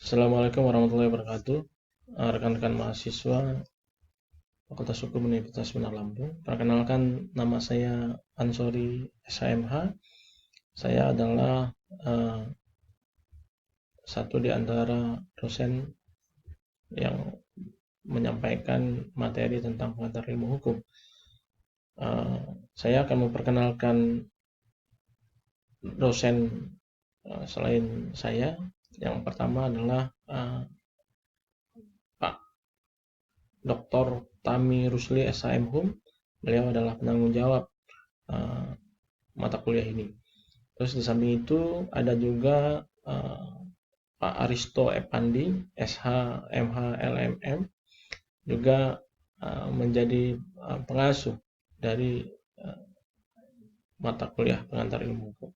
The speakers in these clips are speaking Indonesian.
Assalamualaikum warahmatullahi wabarakatuh. Rekan-rekan mahasiswa Fakultas Hukum Universitas Benar Lampung. Perkenalkan, nama saya Ansori SHMH. Saya adalah satu di antara dosen yang menyampaikan materi tentang pengantar ilmu hukum. Saya akan memperkenalkan dosen selain saya. Yang pertama adalah Pak Dr. Tami Rusli SHM Hum. Beliau adalah penanggung jawab mata kuliah ini. Terus di samping itu ada juga Pak Aristo Epandi SH MH LMM, juga menjadi pengasuh dari mata kuliah pengantar ilmu hukum.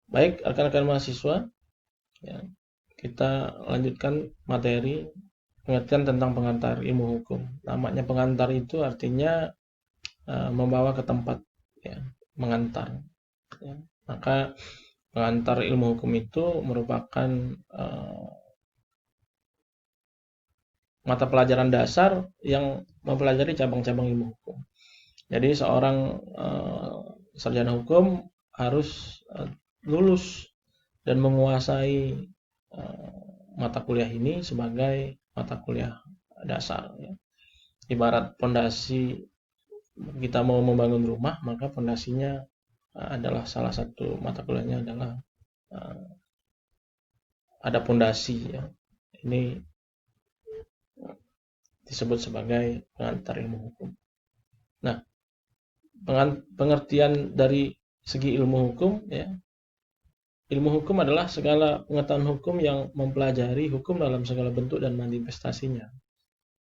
Baik, rekan-rekan mahasiswa, ya, kita lanjutkan materi pengertian tentang pengantar ilmu hukum. Namanya pengantar itu artinya membawa ke tempat, ya, mengantar. Ya. Maka pengantar ilmu hukum itu merupakan mata pelajaran dasar yang mempelajari cabang-cabang ilmu hukum. Jadi seorang sarjana hukum harus lulus dan menguasai mata kuliah ini sebagai mata kuliah dasar. Ya. Ibarat pondasi kita mau membangun rumah, maka pondasinya adalah salah satu mata kuliahnya adalah ada pondasi. Ya. Ini disebut sebagai pengantar ilmu hukum. Nah, pengertian dari segi ilmu hukum, ya, ilmu hukum adalah segala pengetahuan hukum yang mempelajari hukum dalam segala bentuk dan manifestasinya,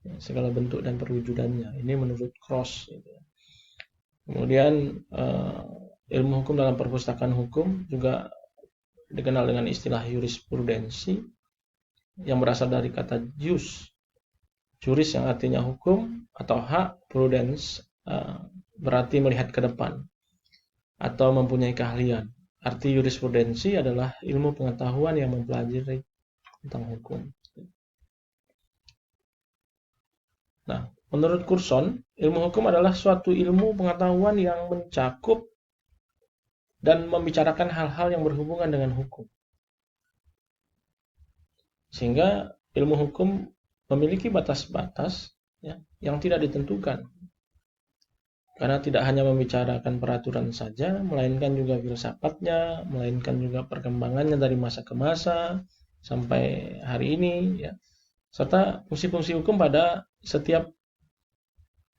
ya, segala bentuk dan perwujudannya. Ini menurut Cross. Gitu. Kemudian ilmu hukum dalam perpustakaan hukum juga dikenal dengan istilah jurisprudensi yang berasal dari kata jus, juris yang artinya hukum atau hak, prudence berarti melihat ke depan atau mempunyai keahlian. Arti jurisprudensi adalah ilmu pengetahuan yang mempelajari tentang hukum. Nah, menurut Curson, ilmu hukum adalah suatu ilmu pengetahuan yang mencakup dan membicarakan hal-hal yang berhubungan dengan hukum. Sehingga ilmu hukum memiliki batas-batas, ya, yang tidak ditentukan. Karena tidak hanya membicarakan peraturan saja, melainkan juga filsafatnya, melainkan juga perkembangannya dari masa ke masa sampai hari ini, ya. Serta fungsi-fungsi hukum pada setiap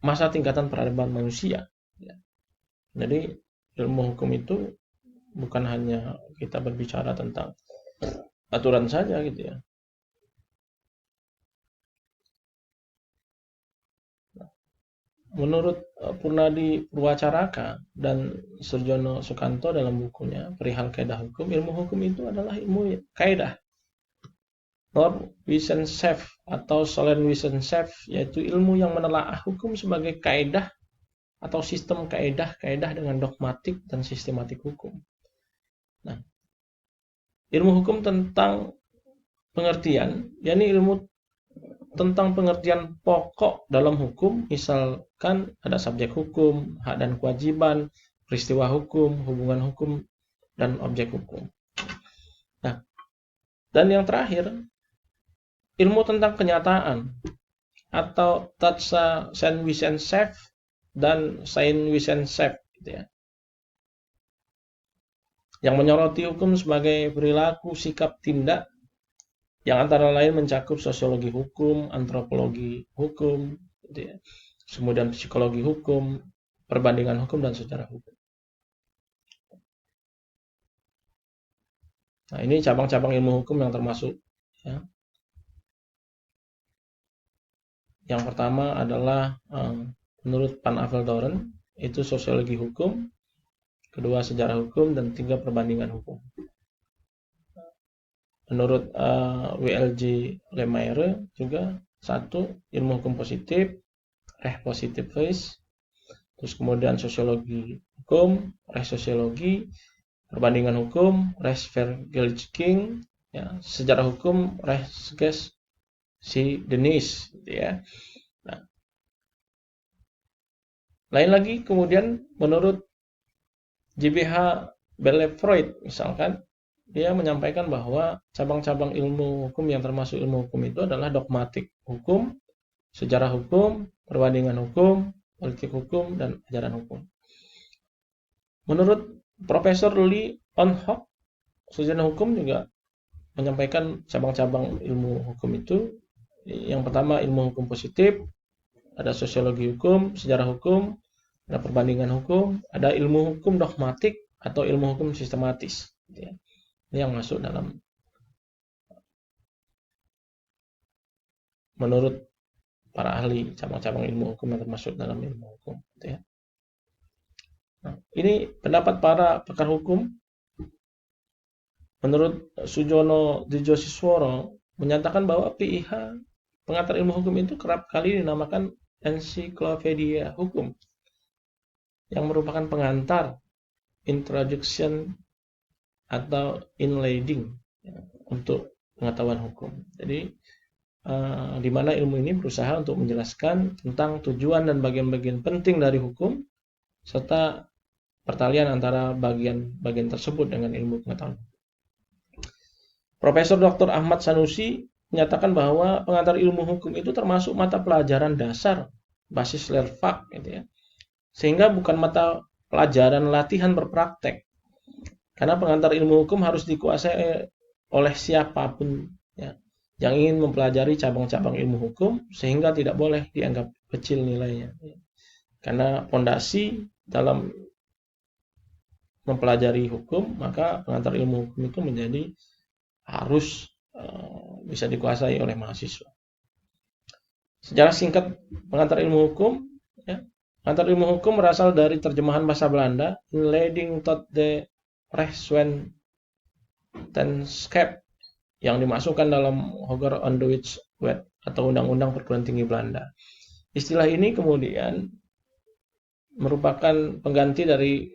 masa tingkatan peradaban manusia. Ya. Jadi ilmu hukum itu bukan hanya kita berbicara tentang aturan saja, gitu ya. Menurut Purnadi Purwacaraka dan Surjono Sukanto dalam bukunya Perihal Kaidah Hukum, ilmu hukum itu adalah ilmu kaidah. Norm-Wissenschaft atau Solen-Wissenschaft, yaitu ilmu yang menelaah hukum sebagai kaidah atau sistem kaidah-kaidah dengan dogmatik dan sistematik hukum. Nah, ilmu hukum tentang pengertian, yakni ilmu tentang pengertian pokok dalam hukum, misalkan ada subjek hukum, hak dan kewajiban, peristiwa hukum, hubungan hukum, dan objek hukum. Nah, dan yang terakhir, ilmu tentang kenyataan atau Tatsachen-Wissenschaft dan Sein-Wissenschaft, gitu ya, yang menyoroti hukum sebagai perilaku, sikap, tindak, yang antara lain mencakup sosiologi hukum, antropologi hukum, gitu ya, kemudian psikologi hukum, perbandingan hukum, dan sejarah hukum. Nah, ini cabang-cabang ilmu hukum yang termasuk, ya. Yang pertama adalah menurut Van Apeldoorn itu sosiologi hukum, kedua sejarah hukum, dan tiga perbandingan hukum. Menurut W.L.J. Lemaire juga satu ilmu hukum positif, Rechtspositivisme, terus kemudian sosiologi hukum, Rechtssosiologi, perbandingan hukum, Rechtsvergeltung, ya, sejarah hukum Rechtschreibung si Denis, gitu ya. Nah, lain lagi kemudian menurut JBH Belleforet misalkan, dia menyampaikan bahwa cabang-cabang ilmu hukum yang termasuk ilmu hukum itu adalah dogmatik hukum, sejarah hukum, perbandingan hukum, politik hukum, dan ajaran hukum. Menurut Profesor Lee On-Hok, sarjana hukum juga menyampaikan cabang-cabang ilmu hukum itu. Yang pertama ilmu hukum positif, ada sosiologi hukum, sejarah hukum, ada perbandingan hukum, ada ilmu hukum dogmatik atau ilmu hukum sistematis. Ini yang masuk dalam menurut para ahli cabang-cabang ilmu hukum yang termasuk dalam ilmu hukum. Nah, ini pendapat para pakar hukum. Menurut Sujono Dijosisworo menyatakan bahwa PIH, pengantar ilmu hukum itu kerap kali dinamakan ensiklopedia hukum, yang merupakan pengantar, introduction, atau inleading untuk pengetahuan hukum. Jadi di mana ilmu ini berusaha untuk menjelaskan tentang tujuan dan bagian-bagian penting dari hukum serta pertalian antara bagian-bagian tersebut dengan ilmu pengetahuan. Profesor Dr. Ahmad Sanusi menyatakan bahwa pengantar ilmu hukum itu termasuk mata pelajaran dasar basis Lehrfach, gitu ya. Sehingga bukan mata pelajaran latihan berpraktek. Karena pengantar ilmu hukum harus dikuasai oleh siapapun, ya, yang ingin mempelajari cabang-cabang ilmu hukum, sehingga tidak boleh dianggap kecil nilainya. Karena fondasi dalam mempelajari hukum, maka pengantar ilmu hukum itu menjadi harus bisa dikuasai oleh mahasiswa. Sejarah singkat pengantar ilmu hukum, ya. Pengantar ilmu hukum berasal dari terjemahan bahasa Belanda, Inleiding tot de Rechtswetenschap, yang dimasukkan dalam Hoger on de Wet atau Undang-Undang Perguruan Tinggi Belanda. Istilah ini kemudian merupakan pengganti dari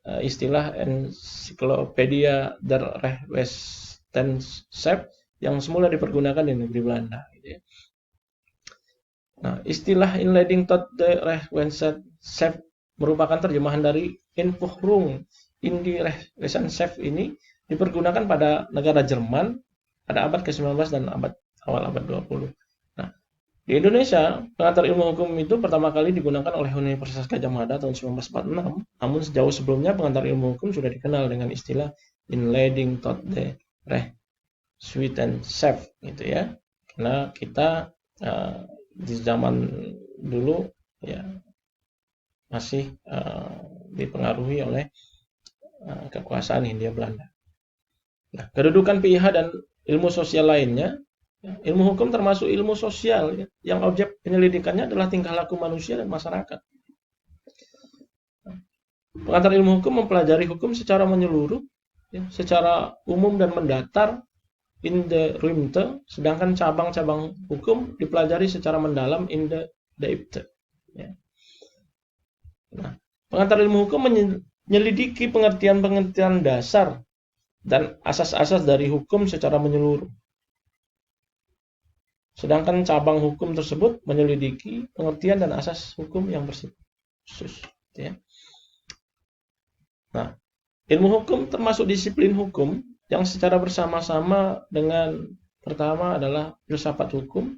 istilah Encyclopedia der Rechtswetenschap yang semula dipergunakan di negeri Belanda. Nah, istilah Inleiding tot de Rechtswetenschap merupakan terjemahan dari Einführung in die Rechtswetenschap. Ini dipergunakan pada negara Jerman pada abad ke-19 dan awal abad 20. Nah, di Indonesia, pengantar ilmu hukum itu pertama kali digunakan oleh Universitas Gadjah Mada tahun 1946. Namun sejauh sebelumnya pengantar ilmu hukum sudah dikenal dengan istilah Inleiding tot de Rechtswetenschap, gitu ya. Karena kita di zaman dulu ya masih dipengaruhi oleh kekuasaan Hindia Belanda. Nah, kedudukan PIH dan ilmu sosial lainnya, ya, ilmu hukum termasuk ilmu sosial, ya, yang objek penyelidikannya adalah tingkah laku manusia dan masyarakat. Pengantar ilmu hukum mempelajari hukum secara menyeluruh, ya, secara umum dan mendatar, in the Ruimte, sedangkan cabang-cabang hukum dipelajari secara mendalam in the Diepte. Ya. Nah, pengantar ilmu hukum menyelidiki pengertian-pengertian dasar dan asas-asas dari hukum secara menyeluruh. Sedangkan cabang hukum tersebut menyelidiki pengertian dan asas hukum yang bersifat khusus. Ya. Nah, ilmu hukum termasuk disiplin hukum yang secara bersama-sama dengan pertama adalah filsafat hukum,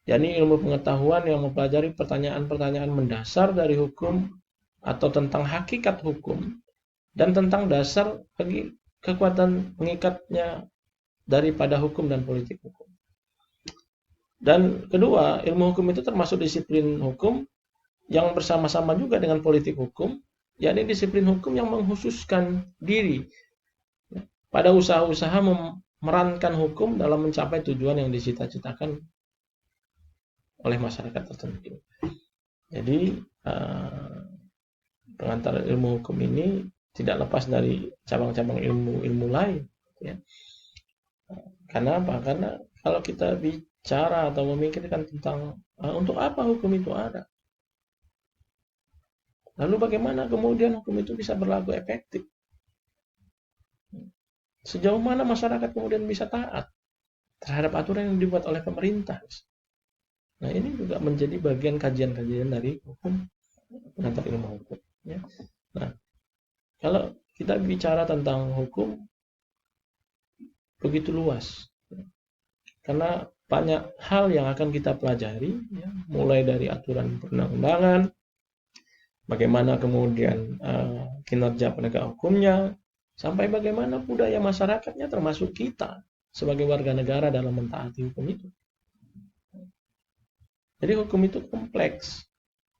yakni ilmu pengetahuan yang mempelajari pertanyaan-pertanyaan mendasar dari hukum atau tentang hakikat hukum dan tentang dasar bagi kekuatan mengikatnya daripada hukum dan politik hukum. Dan kedua, ilmu hukum itu termasuk disiplin hukum yang bersama-sama juga dengan politik hukum, yakni disiplin hukum yang menghususkan diri pada usaha-usaha memerankan hukum dalam mencapai tujuan yang dicita-citakan oleh masyarakat tertentu. Jadi pengantar ilmu hukum ini tidak lepas dari cabang-cabang ilmu lain, ya. Karena apa? Karena kalau kita bicara atau memikirkan tentang untuk apa hukum itu ada, lalu bagaimana kemudian hukum itu bisa berlaku efektif? Sejauh mana masyarakat kemudian bisa taat terhadap aturan yang dibuat oleh pemerintah. Nah, ini juga menjadi bagian kajian-kajian dari hukum, pengantar ilmu hukum. Ya. Nah, kalau kita bicara tentang hukum, begitu luas. Karena banyak hal yang akan kita pelajari, ya, mulai dari aturan perundang-undangan, bagaimana kemudian kinerja penegak hukumnya, sampai bagaimana budaya masyarakatnya termasuk kita sebagai warga negara dalam mentaati hukum itu. Jadi hukum itu kompleks,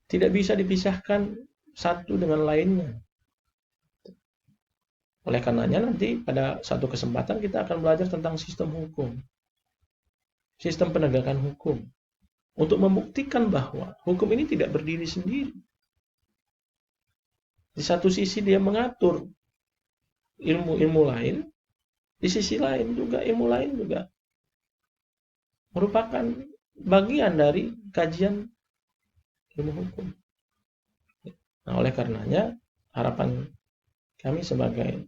tidak bisa dipisahkan satu dengan lainnya. Oleh karenanya nanti pada satu kesempatan kita akan belajar tentang sistem hukum, sistem penegakan hukum, untuk membuktikan bahwa hukum ini tidak berdiri sendiri. Di satu sisi dia mengatur ilmu-ilmu lain, di sisi lain juga ilmu lain juga merupakan bagian dari kajian ilmu hukum. Nah, oleh karenanya harapan kami sebagai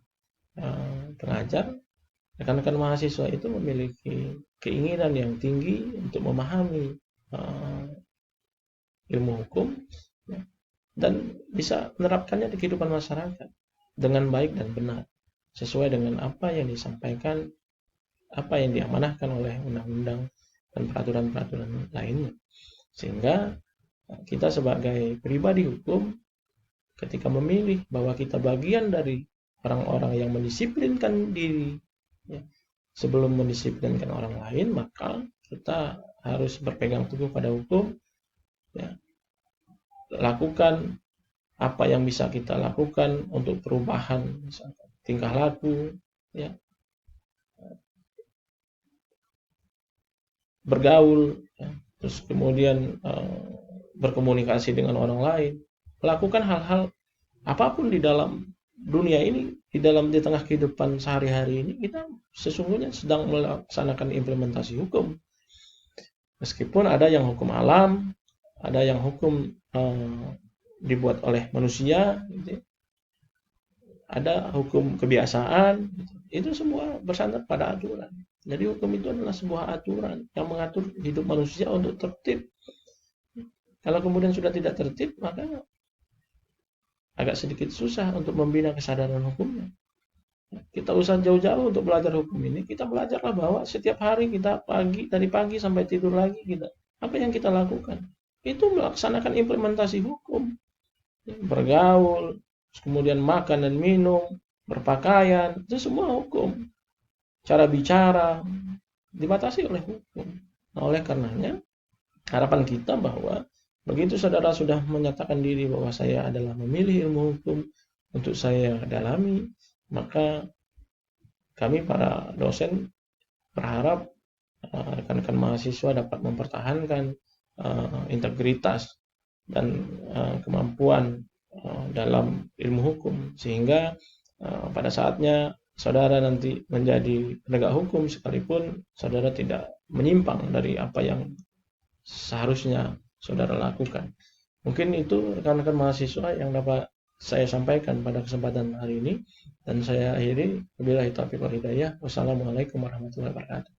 pengajar, rekan-rekan mahasiswa itu memiliki keinginan yang tinggi untuk memahami ilmu hukum, ya, dan bisa menerapkannya di kehidupan masyarakat dengan baik dan benar, sesuai dengan apa yang disampaikan, apa yang diamanahkan oleh undang-undang dan peraturan-peraturan lainnya. Sehingga kita sebagai pribadi hukum, ketika memilih bahwa kita bagian dari orang-orang yang mendisiplinkan diri, ya, sebelum mendisiplinkan orang lain, maka kita harus berpegang teguh pada hukum, ya, lakukan apa yang bisa kita lakukan untuk perubahan misalkan tingkah laku, ya, bergaul, ya, terus kemudian berkomunikasi dengan orang lain, melakukan hal-hal apapun di dalam dunia ini, di tengah kehidupan sehari-hari ini, kita sesungguhnya sedang melaksanakan implementasi hukum. Meskipun ada yang hukum alam, ada yang hukum dibuat oleh manusia, gitu, ada hukum kebiasaan, gitu. Itu semua bersandar pada aturan. Jadi hukum itu adalah sebuah aturan yang mengatur hidup manusia untuk tertib. Kalau kemudian sudah tidak tertib, maka agak sedikit susah untuk membina kesadaran hukumnya. Kita usah jauh-jauh untuk belajar hukum ini. Kita belajarlah bahwa setiap hari kita dari pagi sampai tidur lagi, apa yang kita lakukan itu melaksanakan implementasi hukum. Bergaul, kemudian makan dan minum, berpakaian, itu semua hukum. Cara bicara dibatasi oleh hukum. Nah, oleh karenanya harapan kita bahwa begitu saudara sudah menyatakan diri bahwa saya adalah memilih ilmu hukum untuk saya dalami, maka kami para dosen berharap rekan-rekan mahasiswa dapat mempertahankan integritas dan kemampuan dalam ilmu hukum, sehingga pada saatnya saudara nanti menjadi penegak hukum sekalipun saudara tidak menyimpang dari apa yang seharusnya saudara lakukan. Mungkin itu rekan-rekan mahasiswa yang dapat saya sampaikan pada kesempatan hari ini, dan saya akhiri. Wabillahi taufiq wal hidayah. Wassalamualaikum warahmatullahi wabarakatuh.